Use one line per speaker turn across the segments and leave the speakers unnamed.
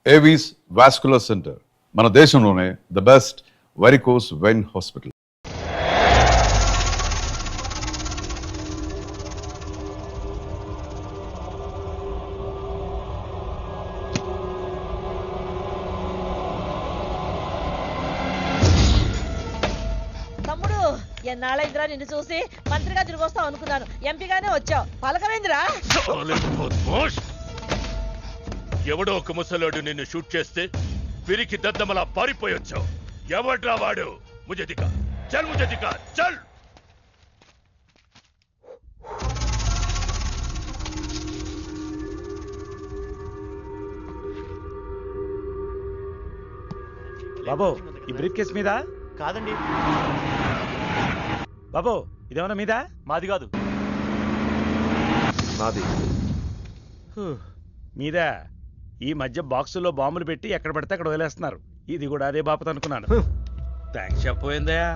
Avis vascular centre మన దేశంలోనే the best varicose vein hospital.
తమ్ముడు ఎన్నాళ్ళైందిరా నిన్ను చూసి. మంత్రిగా తిరిగి వస్తావు అనుకున్నాను, ఎంపీగానే వచ్చావు. పలకవేందిరా?
ఎవడో ఒక ముసలోడు నిన్ను షూట్ చేస్తే పిరికి దద్దమలా పారిపోయొచ్చావు. ఎవడ్రా వాడు? ముझे दिखा, चल मुझे दिखा, चल.
బాబు ఈ బ్రీఫ్ కేస్ మీద
కాదండి.
బాబు ఇదేమన్నా మీద
మాది కాదు.
మాది మీద. ఈ మధ్య బాక్సుల్లో బాంబులు పెట్టి ఎక్కడ పడితే అక్కడ వదిలేస్తున్నారు. ఇది కూడా అదే బాపత అనుకున్నాను. థ్యాంక్స్ చెప్పబోయిందయా.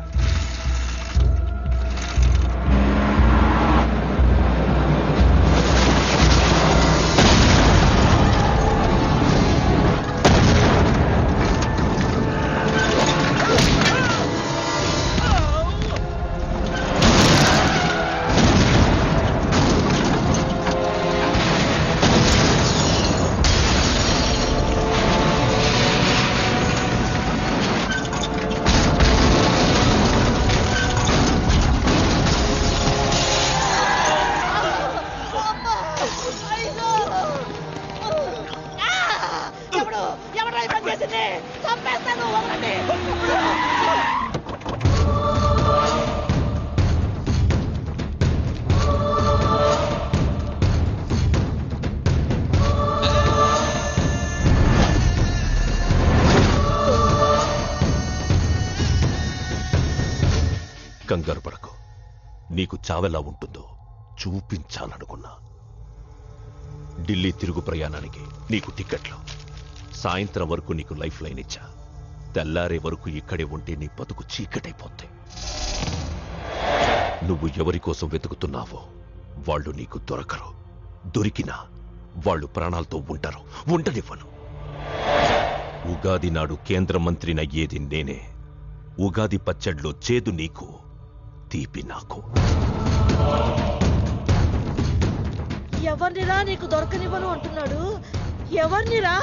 కంగారు పడకు. నీకు చావెలా ఉంటుందో చూపించాలనుకున్నా. ఢిల్లీ తిరుగు ప్రయాణానికి నీకు టిక్కెట్లు. సాయంత్రం వరకు నీకు లైఫ్ లైన్ ఇచ్చా. తెల్లారే వరకు ఇక్కడే ఉంటే నీ బతుకు చీకటైపోతే. నువ్వు ఎవరి కోసం వెతుకుతున్నావో వాళ్ళు నీకు దొరకరు. దొరికినా వాళ్ళు ప్రాణాలతో ఉంటారు. ఉండనివ్వను. ఉగాది నాడు కేంద్ర మంత్రినయ్యేది నేనే. ఉగాది పచ్చడిలో చేదు నీకు, తీపి నాకు.
ఎవరినిరా నీకు దొరకనివ్వను అంటున్నాడు? ఎవరినిరా?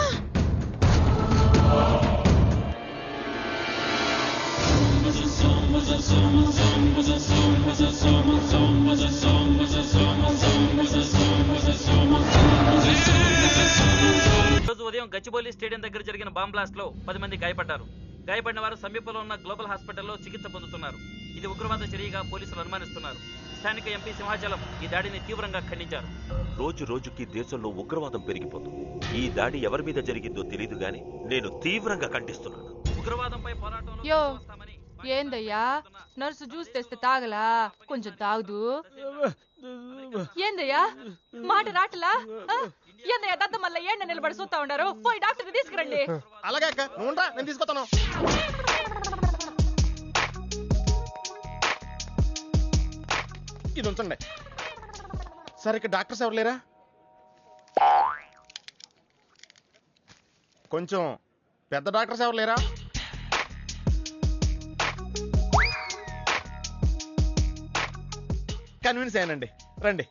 రోజు ఉదయం గచ్చిబౌలి స్టేడియం దగ్గర జరిగిన బాంబ్ బ్లాస్ట్ లో 10 మంది గాయపడ్డారు. గాయపడిన వారు సమీపంలో ఉన్న గ్లోబల్ హాస్పిటల్లో చికిత్స పొందుతున్నారు. ఇది ఉగ్రవాద చర్యగా పోలీసులు అనుమానిస్తున్నారు. స్థానిక ఎంపీ సింహాచలం ఈ దాడిని తీవ్రంగా ఖండించారు.
రోజు రోజుకి దేశంలో ఉగ్రవాదం పెరిగిపోతుంది. ఈ దాడి ఎవరి మీద జరిగిందో తెలియదు గాని నేను తీవ్రంగా ఖండిస్తున్నాను.
ఉగ్రవాదంపై పోరాటంలో
యో ఏందయ్యా, నర్సు జ్యూస్ తెస్తే తాగలా? కొంచెం తాగుదు. ఏందయ్యా మాట రాటలా? ఏందయ్యా దద్ద మళ్ళీ ఏండ నిలబడి చూస్తా ఉండారు? పోయి డాక్టర్ తీసుకురండి.
అలాగే అక్క, నువ్వురా, నేను తీసుకొస్తాను. ఇది ఉంచండి. సరే, ఇక్కడ డాక్టర్స్ ఎవరు లేరా? కొంచెం పెద్ద డాక్టర్స్ ఎవరు లేరా? కన్విన్స్ అయ్యానండి, రండి.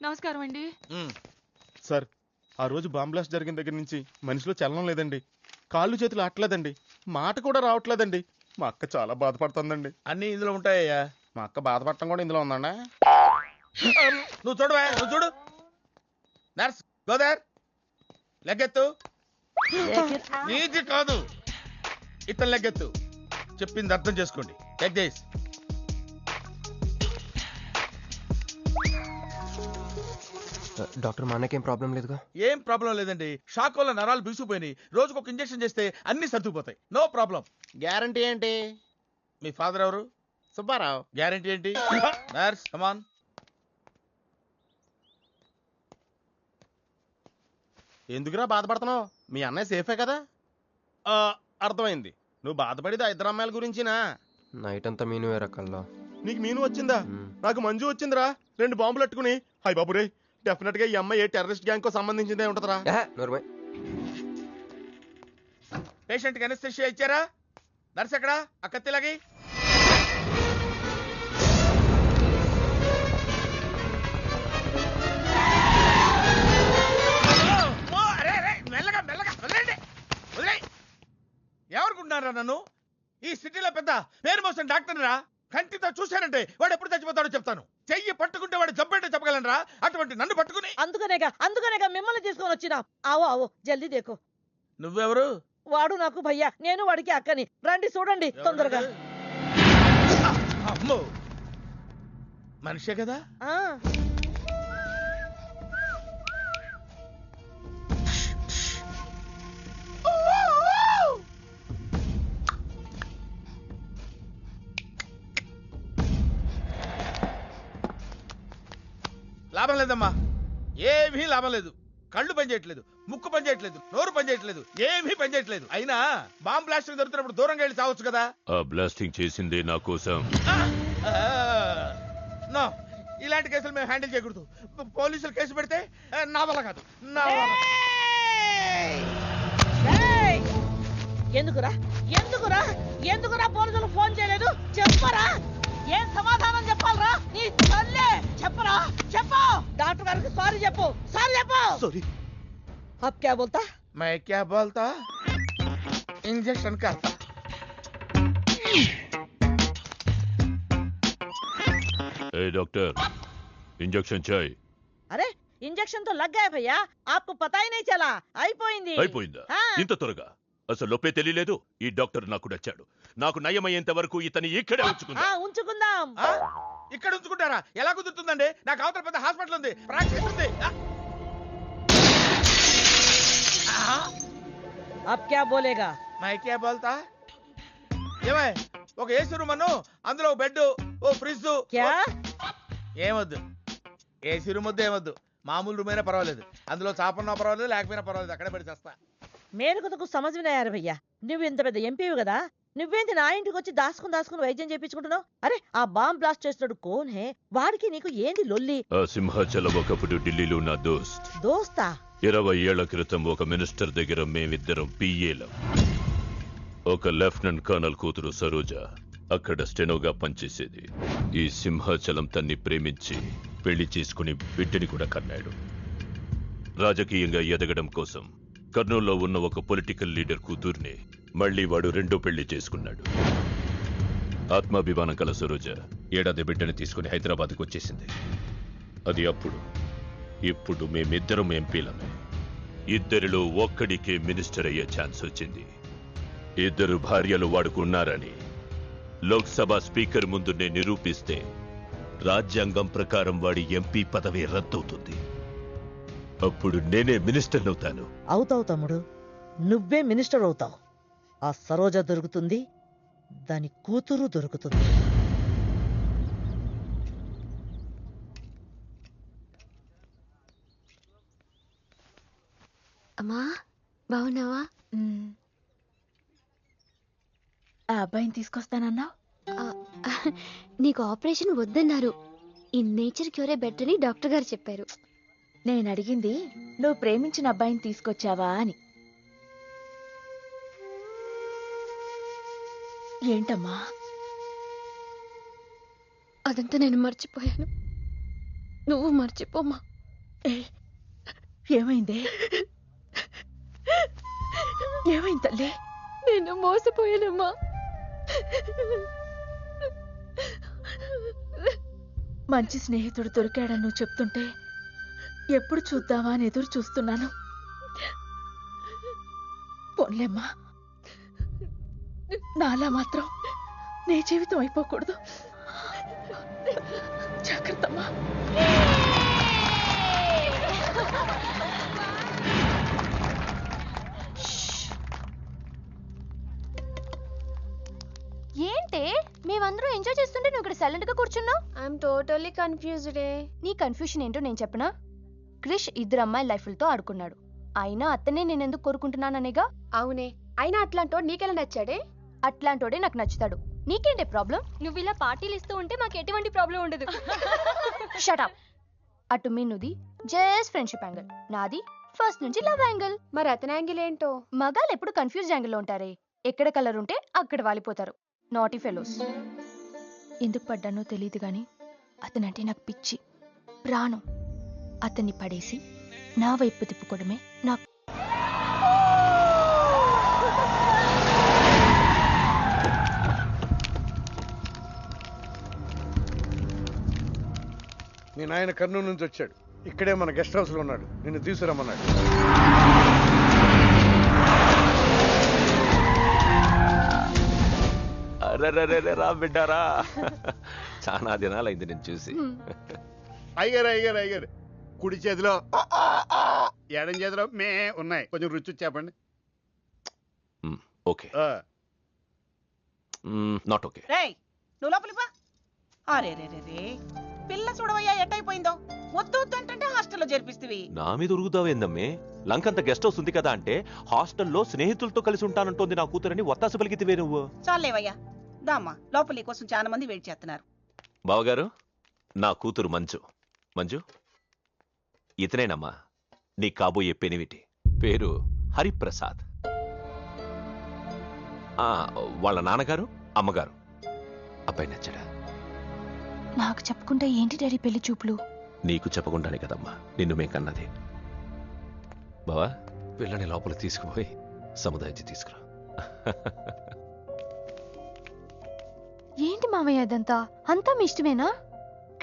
నమస్కారం అండి.
సార్, ఆ రోజు బాంబ్ బ్లాస్ట్ జరిగిన దగ్గర నుంచి మనిషిలో చలనం లేదండి. కాళ్ళు చేతులు ఆటలేదండి. మాట కూడా రావట్లేదండి. మా అక్క చాలా బాధపడుతుందండి.
అన్ని ఇందులో ఉంటాయ్యా.
మా అక్క బాధపడటం కూడా ఇందులో ఉందండి.
నువ్వు చూడవా, నువ్వు చూడు. నర్స్ గోదర్, లెగ్గెత్తు. నీది కాదు, ఇతను లెగ్గెత్తు. చెప్పింది అర్థం చేసుకోండి. Take this.
డాక్టర్, మా అన్నకేం ప్రాబ్లం లేదుగా?
ఏం ప్రాబ్లం లేదండి. షాక్ వల్ల నరాలు బిగుసిపోయినాయి. రోజుకు ఒక ఇంజెక్షన్ చేస్తే అన్ని సర్దుకుపోతాయి. No problem.
గ్యారంటీ ఏంటి?
మీ ఫాదర్ ఎవరు?
సుబ్బారావు.
గ్యారంటీ ఏంటి? నర్స్ కమాన్.
ఎందుకురా బాధపడుతున్నావు? మీ అన్నయ్య సేఫే కదా? అర్థమైంది. నువ్వు బాధపడేది ఆ ఇద్దరు అమ్మాయిల గురించినా?
నైట్ అంతా మీను రకాల్లో.
నీకు మీను వచ్చిందా? నాకు మంజు వచ్చిందిరా. 2 బాంబులు అట్టుకుని. హాయ్ బాబు రే, డెఫినెట్ గా ఈ అమ్మాయి ఏ టెర్రరిస్ట్ గ్యాంగ్ కో సంబంధించిందే ఉంటదరా.
నోర్మై.
పేషెంట్ కి అనస్థిషియా ఇచ్చారా? నర్స్ ఎక్కడా? ఆ కత్తిలాగి. మెల్లగా మెల్లగా వదిలేండి, వదిలే. ఏమనుకుంటున్నారా నన్ను? ఈ సిటీలో పెద్ద పేరు మోసిన డాక్టర్ రా. కంటితో చూశానంటే వాడు ఎప్పుడు చచ్చిపోతాడో చెప్తాను. చెయ్యి పట్టుకుంటే వాడు జబ్బేంటో చెప్పగలనరా? అటువంటి నన్ను పట్టుకుని.
అందుకనేగా మిమ్మల్ని తీసుకొని వచ్చినా. ఆవో ఆవో జల్దీ దేకో.
నువ్వెవరు?
వాడు నాకు భయ్యా, నేను వాడికి అక్కని. రండి చూడండి తొందరగా.
అమ్మో, మనిషే కదా?
ఆ
లాభం లేదమ్మా, ఏమీ లాభం లేదు. కళ్ళు పనిచేయట్లేదు, ముక్కు పనిచేయట్లేదు, నోరు పనిచేయట్లేదు, ఏమీ పనిచేయట్లేదు. అయినా బాంబ్ బ్లాస్టింగ్ జరుగుతున్నప్పుడు దూరంగా వెళ్ళి చావచ్చు కదా.
ఆ బ్లాస్టింగ్ చేసిందే నా కోసం.
నో, ఇలాంటి కేసులు మేము హ్యాండిల్ చేయకూడదు. పోలీసులు కేసు పెడితే నా వల్ల కాదు, నా వల్ల.
ఎందుకురా పోలీసులు ఫోన్ చేయలేదు? చెప్పరా, ఏం సమాధానం చెప్పాలరా? నీ తల్లే చెప్పరా, చెప్పు. డాక్టర్ గారికి సారీ చెప్పు, సారీ చెప్పు.
సారీ.
अब क्या बोलता?
मैं क्या बोलता? इंजेक्शन करता.
ए डॉक्टर, इंजेक्शन चाहिए.
अरे इंजेक्शन तो लग गया भैया, आपको पता ही नहीं चला. అయిపోయింది.
అయిపోయిందా? ఇంత త్వరగా? అసలు లోపే తెలియలేదు. ఈ డాక్టర్ నాకు నచ్చాడు. నాకు నయమయ్యేంత వరకు ఇతని ఇక్కడే
ఉంచుకుందాం.
ఇక్కడ ఉంచుకుంటారా? ఎలా కుదురుతుందండి? నాకు అవతల పెద్ద హాస్పిటల్ ఉంది, ప్రాక్టీస్ ఉంది.
अब क्या बोलेगा?
मैं क्या बोलता? ఏమై, ఒక ఏసీ రూమ్ అను, అందులో ఓ బెడ్, ఓ ఫ్రిడ్జ్.
क्या?
ఏమొద్దు, ఏసీ రూమ్ వద్దు, ఏమొద్దు. మామూలు రూమ్ అయినా పర్వాలేదు, అందులో చాపన్నా పర్వాలేదు, లేకపోయినా పర్వాలేదు, అక్కడే పడి చేస్తా.
మేరకు తకు సమజ్ వినాయారు భయ్యా. నువ్వు ఇంత పెద్ద ఎంపీవి కదా, నువ్వేంటి నా ఇంటికి వచ్చి దాసుకుని వైద్యం చేయించుకుంటున్నావు? అరే ఆ బాంబ్ బ్లాస్ట్ చేస్తున్నాడు కోన్ హే, వాడికి నీకు ఏంది లొల్లి?
ఆ సింహాచలం ఒకప్పుడు ఢిల్లీలో నా
దోస్తా
20 ఏళ్ల క్రితం ఒక మినిస్టర్ దగ్గర మేమిద్దరం పిఏలం. ఒక లెఫ్టినెంట్ కర్నల్ కూతురు సరోజ అక్కడ స్టెనోగా పనిచేసేది. ఈ సింహాచలం తన్ని ప్రేమించి పెళ్లి చేసుకుని బిడ్డని కూడా కన్నాడు. రాజకీయంగా ఎదగడం కోసం కర్నూల్లో ఉన్న ఒక పొలిటికల్ లీడర్ కూతుర్ని మళ్లీ వాడు రెండో పెళ్లి చేసుకున్నాడు. ఆత్మాభిమానం కల సరోజ ఏడాది బిడ్డని తీసుకుని హైదరాబాద్కు వచ్చేసింది. అది అప్పుడు. ఇప్పుడు మేమిద్దరం ఎంపీలమే. ఇద్దరిలో ఒక్కడికే మినిస్టర్ అయ్యే ఛాన్స్ వచ్చింది. ఇద్దరు భార్యలు వాడుకున్నారని లోక్సభ స్పీకర్ ముందు నేను నిరూపిస్తే రాజ్యాంగం ప్రకారం వాడి ఎంపీ పదవి రద్దవుతుంది. అప్పుడు నేనే మినిస్టర్ అవుతాను.
అవుతావు తమ్ముడు, నువ్వే మినిస్టర్ అవుతావు. ఆ సరోజ దొరుకుతుంది, దాని కూతురు దొరుకుతుంది.
అమ్మా బాగున్నావా?
ఆ అబ్బాయిని తీసుకొస్తానన్నావు.
నీకు ఆపరేషన్ వద్దన్నారు. ఈ నేచర్ క్యూరే బెటర్ అని డాక్టర్ గారు చెప్పారు.
నేను అడిగింది నువ్వు ప్రేమించిన అబ్బాయిని తీసుకొచ్చావా అని. ఏంటమ్మా?
అదంతా నేను మర్చిపోయాను, నువ్వు మర్చిపోమ్మా.
ఏమైందే? ఏమైంది తల్లి?
నేను మోసపోయానమ్మా.
మంచి స్నేహితుడు దొరికాడని నువ్వు చెప్తుంటే ఎప్పుడు చూద్దామా అని ఎదురు చూస్తున్నాను. పోన్లేమ్మా, నాలా మాత్రం నీ జీవితం అయిపోకూడదు. జాగ్రత్తమ్మా.
ఏంటే మేమందరూ ఎంజాయ్ చేస్తుంటే నువ్వు ఇక్కడ సైలెంట్ గా కూర్చున్నావు? I'm totally confused. నీ కన్ఫ్యూషన్ ఏంటో నేను చెప్పనా? క్రిష్ ఇద్దరు అమ్మాయి లైఫ్లతో ఆడుకున్నాడు. అయినా అతనే నేను ఎందుకు కోరుకుంటున్నాననేగా. అవునే, అయినా అట్లాంటోడు నీకెలా నచ్చాడే? అట్లాంటోడే నాకు నచ్చుతాడు. నీకేంటే ప్రాబ్లం? నువ్వు ఇలా పార్టీలు ఇస్తూ ఉంటే మాకు ఎటువంటి ప్రాబ్లం ఉండదు. Shut up. అటు మీనుది జస్ట్ ఫ్రెండ్షిప్ యాంగిల్, నాది ఫస్ట్ నుంచి లవ్ యాంగిల్.
మరి అతని యాంగిల్ ఏంటో?
మగాళ్ళు ఎప్పుడు కన్ఫ్యూజ్ యాంగిల్లో ఉంటారే. ఎక్కడ కలర్ ఉంటే అక్కడ వాలిపోతారు. Naughty fellows. ఎందుకు పడ్డానో తెలియదు గాని అతనంటే నాకు పిచ్చి, ప్రాణం. అతన్ని పడేసి నా వైపు తిప్పుకోవడమే నాకు.
మీ నాయన కర్నూలు నుంచి వచ్చాడు. ఇక్కడే మన గెస్ట్ హౌస్ లో ఉన్నాడు. నిన్ను తీసుకురమ్మన్నాడు.
అరే రా బిడ్డారా, చాలా దినాలైంది నేను చూసి.
అయ్యారు కుడి చేతిలో ఎడం చేతిలో మే ఉన్నాయి. కొంచెం రుచి చెప్పండి.
Okay, not okay.
రేయ్ నువ్వు లోపలికి పా. అరే రే రే రే పిల్ల చూడవయ్యా ఎట్టయిపోయిందో. వద్దు వద్దు అంటే హాస్టల్లో చేర్పిస్తేవి.
నా మీద ఉరుగుతావేందమ్మే? లంకంత గెస్ట్ హౌస్ ఉంది కదా అంటే హాస్టల్లో స్నేహితులతో కలిసి ఉంటానంటోంది నా కూతురని ఒత్తాసు పలికితివే నువ్వు.
చాలేవయ్యా, దామ్మా లోపలి కోసం చాలా మంది వెయిట్ చేస్తున్నారు.
బావగారు, నా కూతురు మంజు. మంజు, ఇతనేనమ్మా నీ కాబోయే పెనివిటి. పేరు హరిప్రసాద్. వాళ్ళ నాన్నగారు అమ్మగారు. అబ్బాయి నచ్చడా?
నాకు చెప్పుకుంటే ఏంటి డాడీ పెళ్లి చూపులు?
నీకు చెప్పకుండానే కదమ్మా నిన్ను మే కన్నది. బావా, పిల్లని లోపల తీసుకుపోయి సముదాయించి తీసుకురా.
ఏంటి మావయ్య అదంతా? అంతా మీ ఇష్టమేనా?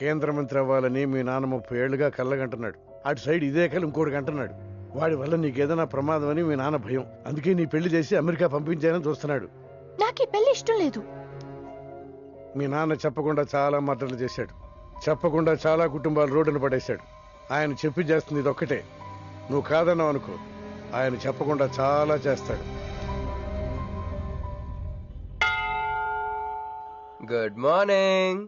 కేంద్ర మంత్రి అవ్వాలని మీ నాన్న 30 ఏళ్లుగా కళ్ళగంటున్నాడు. అటు సైడ్ ఇదే కళ్ళు ఇంకోటికి అంటున్నాడు. వాడి వల్ల నీకేదైనా ప్రమాదం అని మీ నాన్న భయం. అందుకే నీ పెళ్లి చేసి అమెరికా పంపించాలని చూస్తున్నాడు.
నాకు ఈ పెళ్లి ఇష్టం లేదు.
మీ నాన్న చెప్పకుండా చాలా మర్డర్లు చేశాడు. చెప్పకుండా చాలా కుటుంబాలు రోడ్డును పడేశాడు. ఆయన చెప్పి చేస్తుంది ఇదొక్కటే. నువ్వు కాదన్నావు అనుకో, ఆయన చెప్పకుండా చాలా చేస్తాడు.
Good morning.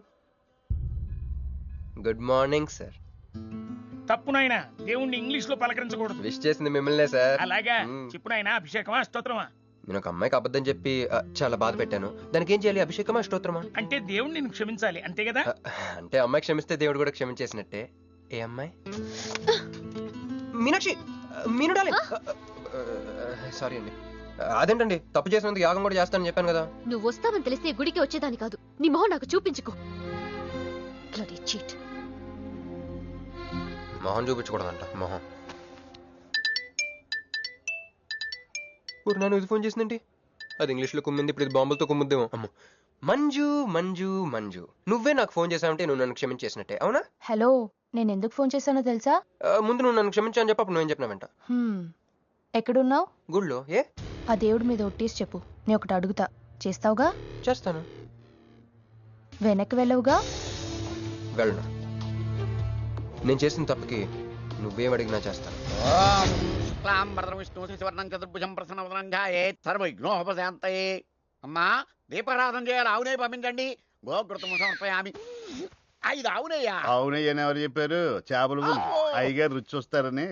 Good morning sir.
తప్పు నాయనా, దేవుణ్ణి ఇంగ్లీష్ లో పలకరించకూడదు.
విష్ చేసింది మిమ్మల్నే సార్.
అలాగా చెప్పు నాయనా. అభిషేకమా స్తోత్రమా?
నేను ఒక అమ్మాయికి అబద్ధం చెప్పి చాలా బాధ పెట్టాను. దానికి ఏం చేయాలి? అభిషేకమా స్తోత్రమా?
అంటే దేవుణ్ణి నిన్ను క్షమించాలి అంతే కదా?
అంటే అమ్మాయి క్షమిస్తే దేవుడు కూడా క్షమించేసినట్టే. ఏ అమ్మాయి? మీనాక్షి. మీనుడాలి. సారీ అండి. అదేంటండి, తప్పు చేసినందుకు యాగం కూడా చేస్తానని చెప్పాను కదా.
నువ్వు వస్తావని తెలిస్తే గుడికి వచ్చేదాని కాదు. నీ మొహం నాకు చూపించుకో.
మొహం చూపించకూడదంట. మొహం నన్ను ఇది ఫోన్ చేసిందేంటి? అది ఇంగ్లీష్లో కుమ్మింది, ఇప్పుడు ఇది బాంబులతో కుమ్ముద్దేమో. అమ్మో. మంజు మంజు మంజు, నువ్వే నాకు ఫోన్ చేసావంటే నువ్వు నన్ను క్షమించేసినట్టే, అవునా?
హలో, నేను ఎందుకు ఫోన్ చేశానో తెలుసా?
ముందు నువ్వు నన్ను క్షమించాను చెప్పు, అప్పుడు నువ్వేం చెప్పినావంట.
ఎక్కడున్నావు?
గుళ్ళో. ఏ?
ఆ దేవుడి మీద ఒట్టేసి చెప్పు, నేను ఒకటి అడుగుతా. చేస్తావుగా?
చేస్తాను.
వెనక్కి వెళ్ళవుగా?
వెళ్ళను. నేను చేసిన తప్పుకి నువ్వేం అడిగినా చేస్తాను.
అమ్మా, దీపారాధన చేయాలి. ఆవునే పంపించండి. గోకృతము సమర్పయామి. 5 ఆవునయ్యా.
అవునయ్యని ఎవరు చెప్పారు? చేపలు అయ్యగారు రుచి చూస్తారని.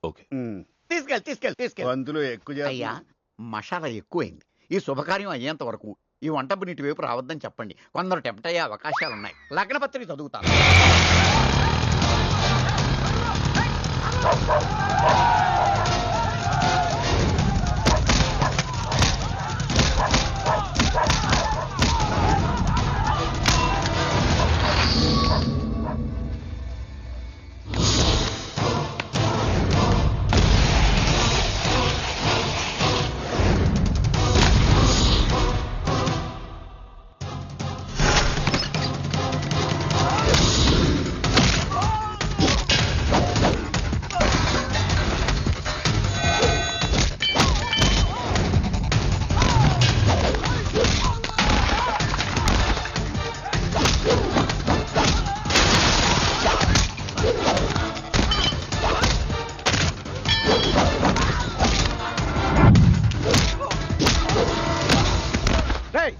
ఓకే,
తీసుకెళ్ళి
వంతులు ఎక్కువ
అయ్యా, మసాలా ఎక్కువైంది. ఈ శుభకార్యం అయ్యేంత వరకు ఈ వంట నీటి వైపు రావద్దని చెప్పండి. కొందరు టెంప్ట్ అయ్యే అవకాశాలున్నాయి. లగ్నపత్రిక చదువుతాను.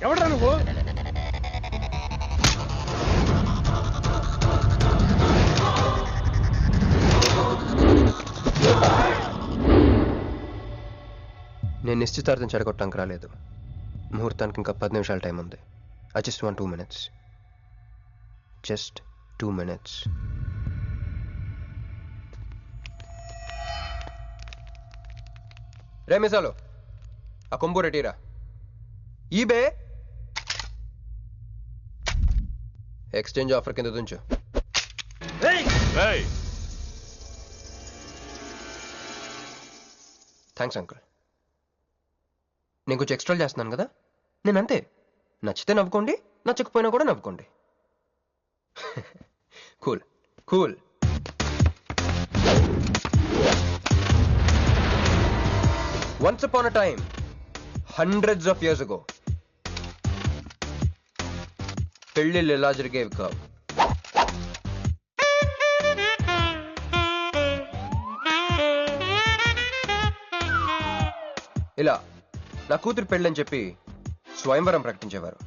ఎవడ్రా నువ్వు?
నేను నిశ్చితార్థం చెడగొట్టడానికి రాలేదు. ముహూర్తానికి ఇంకా 10 నిమిషాల టైం ఉంది. I just want 2 minutes. Just 2 minutes. రే మిసాలు ఆ కొంబు రెటీరా ఈబే ఎక్స్చేంజ్ ఆఫర్ కింద తుంచు. Thanks uncle. నేను కొంచెం ఎక్స్ట్రా చేస్తున్నాను కదా, నేను అంతే. నచ్చితే నవ్వుకోండి, నచ్చకపోయినా కూడా నవ్వుకోండి. Cool cool. Once upon a time, hundreds of years ago, పెళ్ళిళ్ళు ఎలా జరిగేవి కావు. ఇలా నా కూతురు పెళ్ళని చెప్పి స్వయంవరం ప్రకటించేవారు.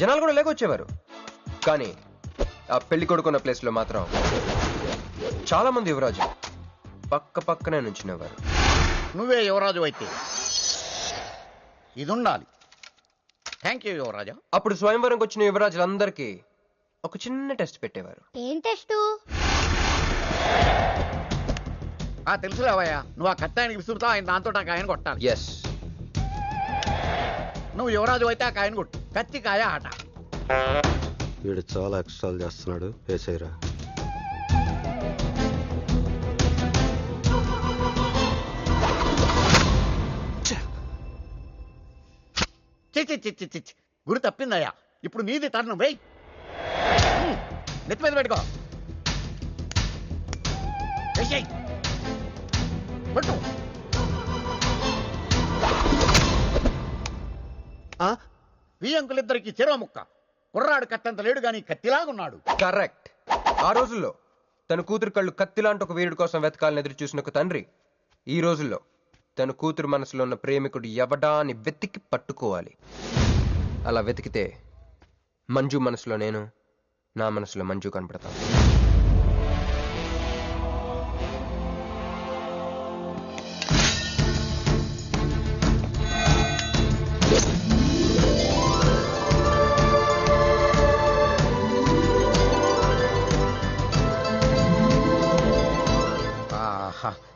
జనాలు కూడా లేకొచ్చేవారు. కానీ ఆ పెళ్లి కొడుకున్న ప్లేస్లో మాత్రం చాలా మంది యువరాజు పక్క పక్కనే నుంచునేవారు.
నువ్వే యువరాజు అయితే ఇది ఉండాలి. థ్యాంక్ యూ యువరాజా.
అప్పుడు స్వయంవరంకి వచ్చిన యువరాజులందరికీ ఒక చిన్న టెస్ట్ పెట్టేవారు.
ఏం టెస్ట్?
తెలుసులేవయ్యా, నువ్వు ఆ కత్తాయనికి విసురుతావు, ఆయన దాంతో ఆ కాయను కొట్టాలి.
ఎస్.
నువ్వు యువరాజు అయితే ఆ కాయను కొట్టు. కత్తి కాయ ఆట.
వీడు చాలా ఎక్స్ట్రాలు చేస్తున్నాడు. వేసేయరా.
చి గురి తప్పిందయ్యా. ఇప్పుడు నీది టర్న్. వెయ్, నెత్తి మీద పెట్టుకో. వేసేయ్. పట్టు. ఈ అంకులిద్దరికి చెరవ ముక్క. కుర్రాడు కత్తంత లేడు గాని కత్తిలాగున్నాడు.
కరెక్ట్. ఆ రోజుల్లో తన కూతురు కళ్ళు కత్తిలాంటి ఒక వీరుడి కోసం వెతకాలని ఎదురు చూసిన ఒక తండ్రి ఈ రోజుల్లో తన కూతురు మనసులో ఉన్న ప్రేమికుడు ఎవడా అని వెతికి పట్టుకోవాలి. అలా వెతికితే మంజు మనసులో నేను, నా మనసులో మంజు కనపడతాను.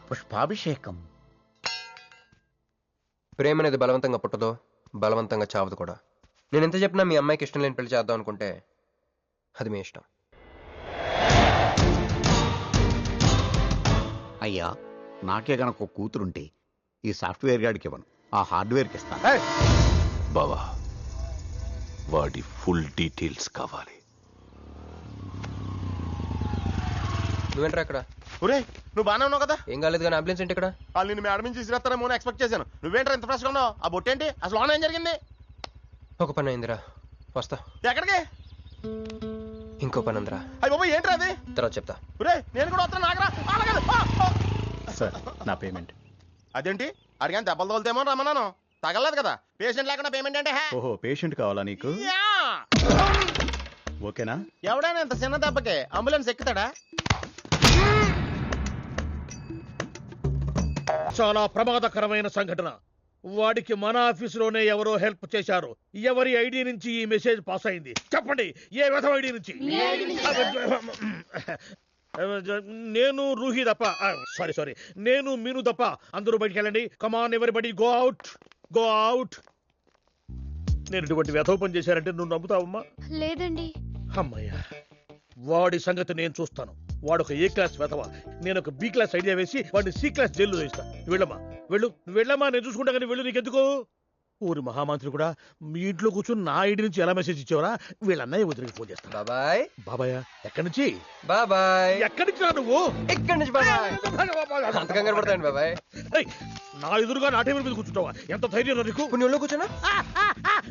పుష్పాభిషేకం.
ప్రేమ అనేది బలవంతంగా పుట్టదో, బలవంతంగా చావదు కూడా. నేను ఎంత చెప్పినా మీ అమ్మాయికి ఇష్టం లేని పెళ్లి చేద్దాం అనుకుంటే అది మీ ఇష్టం.
అయ్యా, నాకే గనక ఒక కూతురుంటే ఈ సాఫ్ట్వేర్ గాడికి ఇవ్వను, ఆ హార్డ్వేర్కి ఇస్తాను.
బావా, వాడి ఫుల్ డీటెయిల్స్ కావాలి.
నువ్వేంట్రా అక్కడ?
ఒరే, నువ్వు బాగానే ఉన్నావు కదా?
ఏం కాలేదు కానీ అంబులెన్స్ ఏంటి ఇక్కడ?
వాళ్ళు నిన్ను మేడం నుంచి తీసుకురాస్తారేమో అని ఎక్స్పెక్ట్ చేశాను. నువ్వేంట్రా ఇంత ఫ్రెష్గా ఉన్నావు? ఆ బొట్టేంటి? అసలు లోన ఏం జరిగింది?
ఒక పని అయిందిరా, వస్తా.
ఎక్కడికి?
ఇంకో పని ఉందిరా.
అయ్యి బాబు, ఏంట్రా అది?
తర్వాత చెప్తా.
ఒరే, నేను కూడా వస్తాను. నాగరా
సార్, నా పేమెంట్.
అదేంటి? అడిగాను దెబ్బలు తోలుతేమో రమ్మన్నాను. తగలలేదు కదా. పేషెంట్ లేకుండా పేమెంట్ అంటే?
ఓహో, పేషెంట్ కావాలా నీకు? ఓకేనా?
ఎవడైనా ఇంత చిన్న దెబ్బకి అంబులెన్స్ ఎక్కుతాడా?
చాలా ప్రమాదకరమైన సంఘటన. వాడికి మన ఆఫీసులోనే ఎవరో హెల్ప్ చేశారు. ఎవరి ఐడి నుంచి ఈ మెసేజ్ పాస్ అయింది? చెప్పండి, ఏ విధం ఐడి నుంచి? నేను రూహి తప్ప, సారీ, నేను మీను తప్ప అందరూ బయటికి వెళ్ళండి. కమాన్ ఎవరిబడి, గో అవుట్, గో అవుట్. నేను ఇటువంటి వ్యధవ పని చేశానంటే నువ్వు నమ్ముతావమ్మా?
లేదండి.
అమ్మయ్యా, వాడి సంగతి నేను చూస్తాను. వాడు ఒక ఏ క్లాస్ వెధవ, నేను ఒక బి క్లాస్ ఐడియా వేసి వాడిని సి క్లాస్ జైల్లో వేస్తా. వెళ్ళమ్మా, వెళ్ళమ్మా, నేను చూసుకుంటా. కానీ వెళ్ళు, నీకెందుకు? ఊరి మహామంత్రి కూడా మీ ఇంట్లో కూర్చొని నా ఐడి నుంచి ఎలా మెసేజ్ ఇచ్చేవరా? వీళ్ళన్నయ్య వదిలికి ఫోన్ చేస్తా.
బాబాయ్.
బాబాయ్ ఎక్కడి నుంచి?
బాబాయ్.
ఎక్కడి నుంచి రా నువ్వు?
ఎక్కడి నుంచి బాబాయ్? అంత కంగారు పడతాయండి బాబాయ్.
నా ఎదురుగా నా టేబుల్ మీద కూర్చుంటావా? ఎంత ధైర్యం నీకు?
కొన్ని ఒళ్ళు కూర్చున్నా.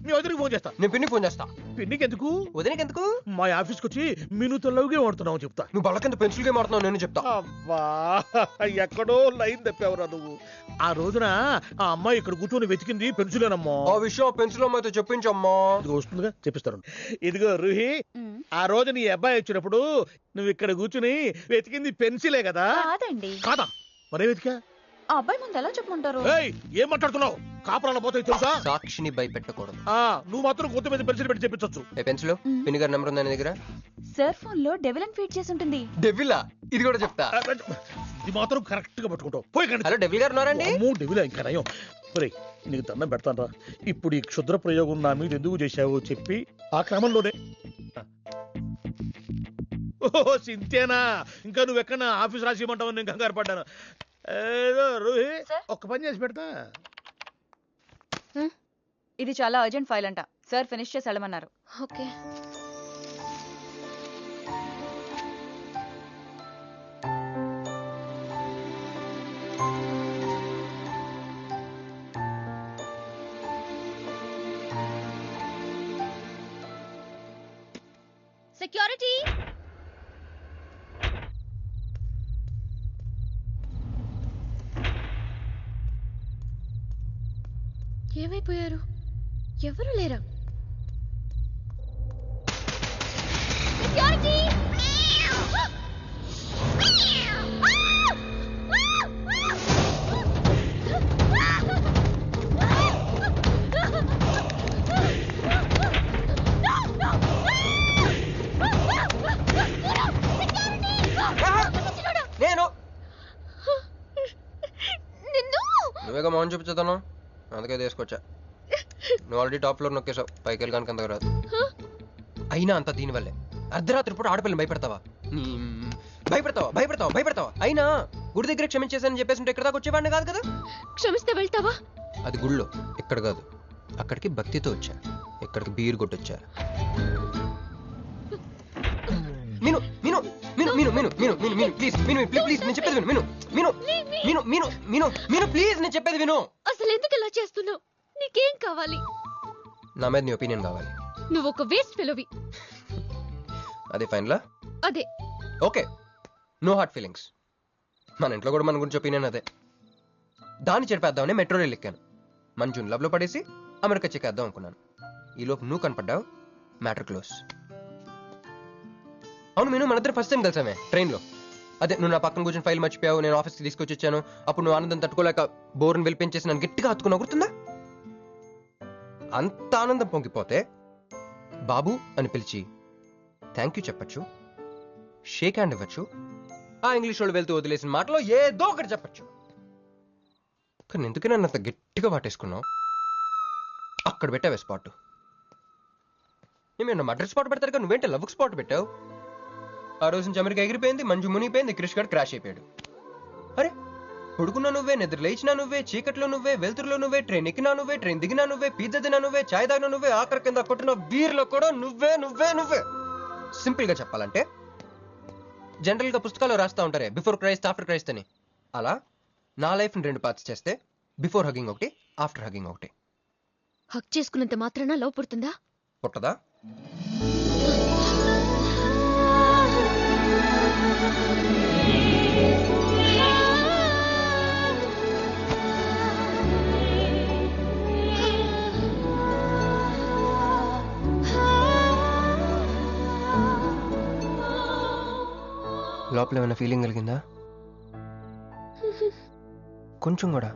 మీ వదిలికి ఫోన్ చేస్తా.
నేను పిన్నికి ఫోన్ చేస్తా.
పిన్నికి ఎందుకు?
వదినకి ఎందుకు?
మా ఆఫీస్కి వచ్చి మీనుతో లవ్గే వాడుతున్నావు చెప్తా.
నువ్వు బళ్ళకింత పెన్సిల్ గేమ్ ఆడుతున్నావు, నేను చెప్తా.
అబ్బా, ఎక్కడో లైన్ తప్పావురా నువ్వు. ఆ రోజున ఆ అమ్మాయి ఇక్కడ కూర్చొని వెతికింది పెన్సిలేనమ్మా.
ఆ విషయం పెన్సిల్ అమ్మాయితో చెప్పించమ్మా.
ఇదిగో వస్తుందిగా, చెప్పిస్తాను. ఇదిగో రూహి, ఆ రోజు నీ అబ్బాయి వచ్చినప్పుడు నువ్వు ఇక్కడ కూర్చుని వెతికింది పెన్సిలే కదా?
కాదండి.
కాదా? మరే వెతికా?
ఆ అబ్బాయి ముందు ఎలా చెప్పమంటారు?
ఏయ్, ఏం మాట్లాడుతున్నావు? కాపురాల పోతాయి తెలుసా?
సాక్షిని భయపెట్టకూడదు.
నువ్వు మాత్రం కొత్త మీద పెన్సిల్ పెట్టి చెప్పించచ్చు.
పెన్సిల్ పినిగర్ నెంబర్ ఉందా నీ దగ్గర?
సార్ ఫోన్ లో డెవిల్ అని ఫీడ్ చేసి ఉంటుంది.
డెవిలా? ఇది కూడా చెప్తా.
ఇది మాత్రం కరెక్ట్ గా పట్టుకుంటావు. పోయి కండి.
హలో, డెవిల్ గారు ఉన్నారండి?
డెవిల్ ఇంకా నయం. ఒరేయ్, నీకు దండం పెడతానరా. ఇప్పుడు ఈ క్షుద్ర ప్రయోగం నా మీద ఎందుకు చేశావో చెప్పి ఆ క్రమంలోనే. ఓహో, సింతేనా? ఇంకా నువ్వెక్కడ ఆఫీస్ రాసి ఇవ్వమంటావు? నేను కంగారు పడ్డాను. ఏదో రోహి, ఒక్క పని చేసి పెడతా.
ఇది చాలా అర్జెంట్ ఫైల్ అంట. సార్ ఫినిష్ చేసి వెళ్ళమన్నారు.
ఓకే. సెక్యూరిటీ. ఏమైపోయారు? ఎవరు లేరా? సెక్యూరిటీ.
నేను నువ్వేగా మోహన్ చూపించుతాను, అందుకే తీసుకొచ్చా. నువ్వు ఆల్రెడీ టాప్ ఫ్లోర్ నొక్కేసావు, పైకి వెళ్ళడానికి అంతగా రాదు. అయినా అంత దీనివల్లే అర్ధరాత్రి పూట ఆడపిల్లని భయపెడతావా? భయపెడతావా భయపెడతావా భయపెడతావా? అయినా గుడి దగ్గర క్షమించేసానని చెప్పేసి ఉంటే ఇక్కడ దాకా వచ్చేవాడిని కాదు కదా.
క్షమిస్తే వెళ్తావా?
అది గుళ్ళో, ఇక్కడ కాదు. అక్కడికి భక్తితో వచ్చా, ఇక్కడికి బీర్ కొట్టొచ్చా. మీను మీను మీను మీను మీను మీను మీను మీను ప్లీజ్ మీను ప్లీజ్ నేను చెప్పేది విను. మీను మీను మీను మీను మీను ప్లీజ్ నేను చెప్పేది విను.
అసలు ఎందుకు ఇలా చేస్తున్నావు? నీకేం కావాలి?
నా మీద నీ ఒపీనియన్ కావాలి.
నువ్వు ఒక వేస్ట్ ఫెలోవి.
అదే ఫైనలా?
అదే.
Okay, no heart feelings. మన ఇంట్లో కూడా మన గురించి ఒపీనియన్ అదే. దాన్ని చెరిపేద్దామని మెట్రో రైల్ ఎక్కాను. మంజుని లవ్లో పడేసి అమెరికా చెక్కేద్దాం అనుకున్నాను. ఈలోపు నువ్వు కనపడ్డావు, మ్యాటర్ క్లోజ్. అవును మీను, మన ఇద్దరు ఫస్ట్ టైం కలిసామే ట్రైన్లో. అదే నువ్వు నా పక్కన కూర్చొని ఫైల్ మర్చిపోయావు, నేను ఆఫీస్కి తీసుకొచ్చి వచ్చాను. అప్పుడు నువ్వు ఆనందం తట్టుకోలేక బోర్ని వెళ్ళిపించేసి నన్ను గట్టిగా హత్తుకున్నా, గుర్తుందా? అంత ఆనందం పొంగిపోతే బాబు అని పిలిచి థ్యాంక్ యూ చెప్పచ్చు, షేక్ హ్యాండ్ ఇవ్వచ్చు, ఆ ఇంగ్లీష్ వాళ్ళు వెళ్తూ వదిలేసిన మాటలో ఏదో ఒకటి చెప్పచ్చు. కానీ ఎందుకు నన్ను అంత గట్టిగా వాటేసుకున్నావు? అక్కడ పెట్టావే స్పాట్. నేను మర్డర్ స్పాట్ పెడతారు కదా, నువ్వేంటే లవ్ స్పాట్ పెట్టావు. ఆ రోజు నుంచి అమెరికా ఎగిరిపోయింది, మంజు మునిగిపోయింది, క్రిష్ గారు క్రాష్ అయిపోయాడు. అరే, పడుకున్నా నువ్వే, నిద్ర లేచినా నువ్వే, చీకట్లో నువ్వే, వెలుతురులో నువ్వే, ట్రైన్ ఎక్కినా నువ్వే, ట్రైన్ దిగినా నువ్వే, పిజ్జా తినా నువ్వే, చాయ్ తాగినా నువ్వే, ఆఖరి కింద కొట్టిన బీర్లో కూడా నువ్వే నువ్వే నువ్వే. సింపుల్ గా చెప్పాలంటే జనరల్ గా పుస్తకాలు రాస్తా ఉంటారే బిఫోర్ క్రైస్ట్ ఆఫ్టర్ క్రైస్ట్ అని, అలా నా లైఫ్ ని 2 పార్ట్స్ చేస్తే బిఫోర్ హగింగ్ ఒకటి, ఆఫ్టర్ హగింగ్ ఒకటి.
హక్ చేసుకున్నంత మాత్రాన లవ్ పుడుతుందా?
పుట్టదా? లోపల ఏమైనా ఫీలింగ్ కలిగిందా? కొంచెం కూడా?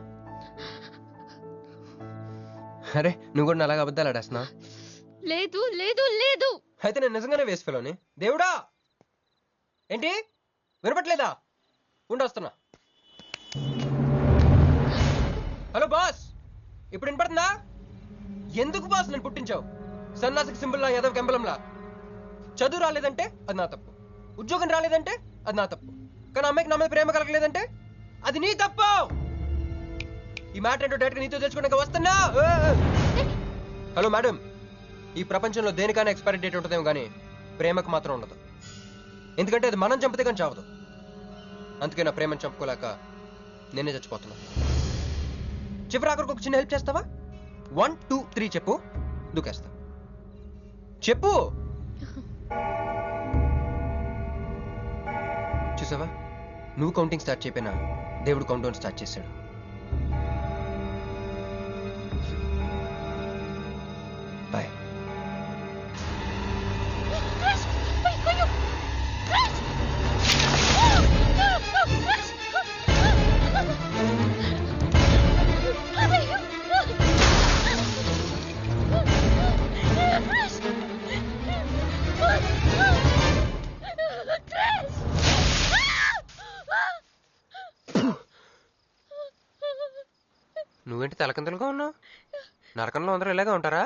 అరే, నువ్వు కూడా అలాగ అబద్ధాలు ఆడేస్తున్నా?
లేదు లేదు లేదు.
అయితే నేను నిజంగానే వేసుకెళ్ళని. దేవుడా, ఏంటి వినపట్లేదా? ఉండొస్తున్నా. హలో బాస్, ఇప్పుడు వినపడుతుందా? ఎందుకు బాస్ నేను పుట్టించావు? సన్నాసికి సింబల్లా, యాదవ్ కెంబలంలా. చదువు రాలేదంటే అది నా తప్పు, ఉద్యోగం రాలేదంటే అది నా తప్పు, కానీ అమ్మాయికి నా మీద ప్రేమ కలగలేదంటే అది నీ తప్పు. ఈ మ్యాటర్ ఏంటో డైరెక్ట్గా నీతో తెలుసుకోవడానికి వస్తున్నా. హలో మేడం, ఈ ప్రపంచంలో దేనికైనా ఎక్స్పైరీ డేట్ ఉంటుందేమో కానీ ప్రేమకు మాత్రం ఉండదు. ఎందుకంటే అది మనం చంపితే కానీ చావదు. అందుకే నా ప్రేమను చంపుకోలేక నేనే చచ్చిపోతున్నా. చివరి ఆఖరికి ఒక చిన్న హెల్ప్ చేస్తావా? 1 2 3 చెప్పు, దూకేస్తా. చెప్పు. చూసావా, నువ్వు కౌంటింగ్ స్టార్ట్ చేయపోయినా దేవుడు కౌంట్ డౌన్ స్టార్ట్ చేశాడు. బాయ్. నువ్వేంటి తలకిందులుగా ఉన్నావు? నరకంలో అందరూ ఇలాగే ఉంటారా?